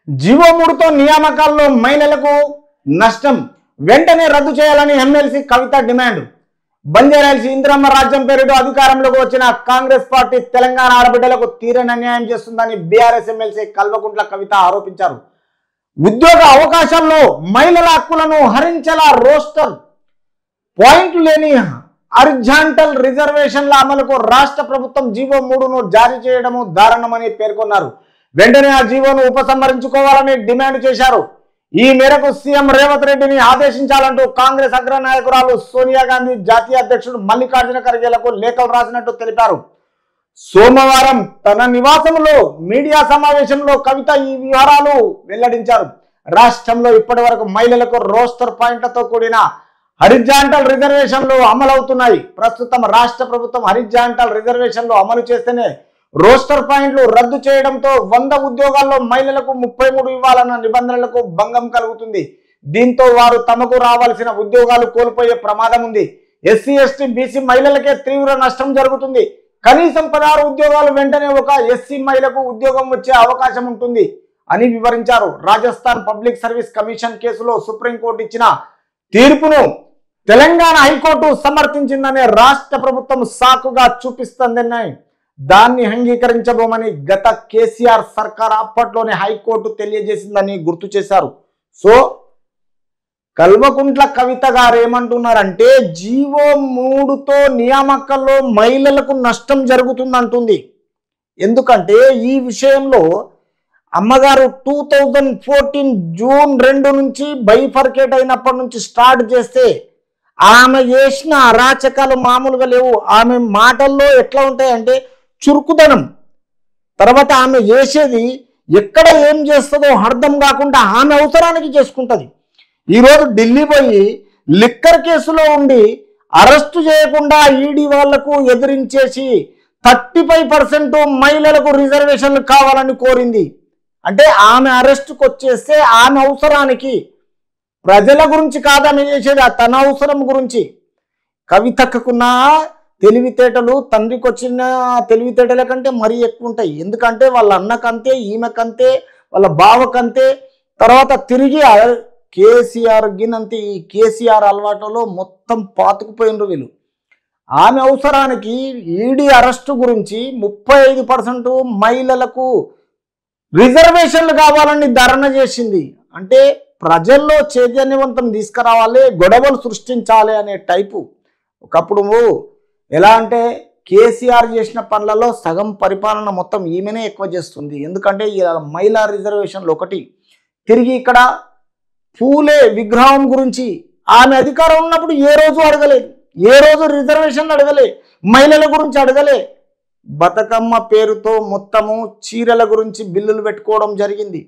GO 3తో నియామకాల్లో మహిళలకు నష్టం వెంటనే రద్దు చేయాలని ఎమ్మెల్సీ కవిత డిమాండ్. బంజారాహిల్స్ ఇందిరమ్మ రాజ్యం పేరుతో అధికారంలోకి వచ్చిన కాంగ్రెస్ పార్టీ తెలంగాణ ఆడబిడ్డలకు తీరని అన్యాయం చేస్తుందని బీఆర్ఎస్ ఎమ్మెల్సీ కల్వకుంట్ల కవిత ఆరోపించారు. ఉద్యోగ అవకాశాల్లో మహిళల హక్కులను హరించేలా రోస్టర్ పాయింట్లు లేని హారిజాంటల్ రిజర్వేషన్ల అమలుకు రాష్ట్ర ప్రభుత్వం జీవో 3ను జారీ చేయడము దారుణమని పేర్కొన్నారు. వెంటనే ఆ జీవోను ఉపసంహరించుకోవాలని డిమాండ్ చేశారు. ఈ మేరకు సీఎం రేవంత్ రెడ్డిని ఆదేశించాలంటూ కాంగ్రెస్ అగ్రనాయకురాలు సోనియా గాంధీ జాతీయ అధ్యక్షుడు మల్లికార్జున ఖర్గేలకు లేఖలు రాసినట్టు తెలిపారు. సోమవారం తన నివాసంలో మీడియా సమావేశంలో కవిత ఈ వివరాలు వెల్లడించారు. రాష్ట్రంలో ఇప్పటి వరకు మహిళలకు రోస్టర్ పాయింట్లతో కూడిన హారిజాంటల్ రిజర్వేషన్లు అమలవుతున్నాయి. ప్రస్తుతం రాష్ట్ర ప్రభుత్వం హారిజాంటల్ రిజర్వేషన్లు అమలు చేస్తేనే రోస్టర్ పాయింట్లు రద్దు చేయడంతో 100 ఉద్యోగాల్లో మహిళలకు 33 ఇవ్వాలన్న నిబంధనలకు భంగం కలుగుతుంది. దీంతో వారు తమకు రావాల్సిన ఉద్యోగాలు కోల్పోయే ప్రమాదం ఉంది. ఎస్సీ ఎస్టీ బీసీ మహిళలకే తీవ్ర నష్టం జరుగుతుంది. కనీసం 16 ఉద్యోగాలు వెంటనే ఒక ఎస్సీ మహిళకు ఉద్యోగం వచ్చే అవకాశం ఉంటుంది అని వివరించారు. రాజస్థాన్ పబ్లిక్ సర్వీస్ కమిషన్ కేసులో సుప్రీంకోర్టు ఇచ్చిన తీర్పును తెలంగాణ హైకోర్టు సమర్థించిందనే రాష్ట్ర ప్రభుత్వం సాకుగా చూపిస్తుందని దాన్ని అంగీకరించబోమని గత కేసీఆర్ సర్కార్ అప్పట్లోనే హైకోర్టు తెలియజేసిందని గుర్తు చేశారు. సో కల్వకుంట్ల కవిత గారు ఏమంటున్నారంటే జీవో 3తో నియామకాల్లో మహిళలకు నష్టం జరుగుతుందంటుంది. ఎందుకంటే ఈ విషయంలో అమ్మగారు 2014 జూన్ 2 నుంచి బైఫర్కేట్ అయినప్పటి నుంచి స్టార్ట్ చేస్తే ఆమె చేసిన అరాచకాలు మామూలుగా లేవు. ఆమె మాటల్లో ఎట్లా ఉంటాయంటే చురుకుదనం, తర్వాత ఆమె చేసేది ఎక్కడ ఏం చేస్తుందో అర్థం కాకుండా ఆమె అవసరానికి చేసుకుంటుంది. ఈరోజు ఢిల్లీ పోయి లిక్కర్ కేసులో ఉండి అరెస్టు చేయకుండా ఈడీ వాళ్లకు ఎదిరించేసి 35% మహిళలకు రిజర్వేషన్లు కావాలని కోరింది. అంటే ఆమె అరెస్టుకు వచ్చేస్తే ఆమె అవసరానికి, ప్రజల గురించి కాదామె చేసేది, తన అవసరం గురించి. కవితకున్న తెలివితేటలు తండ్రికి వచ్చిన తెలివితేటల కంటే మరీ ఎక్కువ ఉంటాయి. ఎందుకంటే వాళ్ళ అన్నకంతే, ఈమెకంతే, వాళ్ళ బావకంతే, తర్వాత తిరిగి కేసీఆర్ గినంతే. ఈ కేసీఆర్ అలవాటులో మొత్తం పాతుకుపోయినరు వీళ్ళు. ఆమె అవసరానికి ఈడీ అరెస్టు గురించి 35% మహిళలకు రిజర్వేషన్లు కావాలని ధర్నా చేసింది. అంటే ప్రజల్లో చైతన్యవంతం తీసుకురావాలి, గొడవలు సృష్టించాలి అనే టైపు. ఒకప్పుడు ఎలా అంటే కేసీఆర్ చేసిన పనులలో సగం పరిపాలన మొత్తం ఈమెనే ఎక్కువ చేస్తుంది. ఎందుకంటే మహిళా రిజర్వేషన్లు ఒకటి, తిరిగి ఇక్కడ పూలే విగ్రహం గురించి ఆమె అధికారం ఉన్నప్పుడు ఏ రోజు అడగలేదు, ఏ రోజు రిజర్వేషన్లు అడగలే, మహిళల గురించి అడగలే. బతుకమ్మ పేరుతో మొత్తము చీరల గురించి బిల్లులు పెట్టుకోవడం జరిగింది.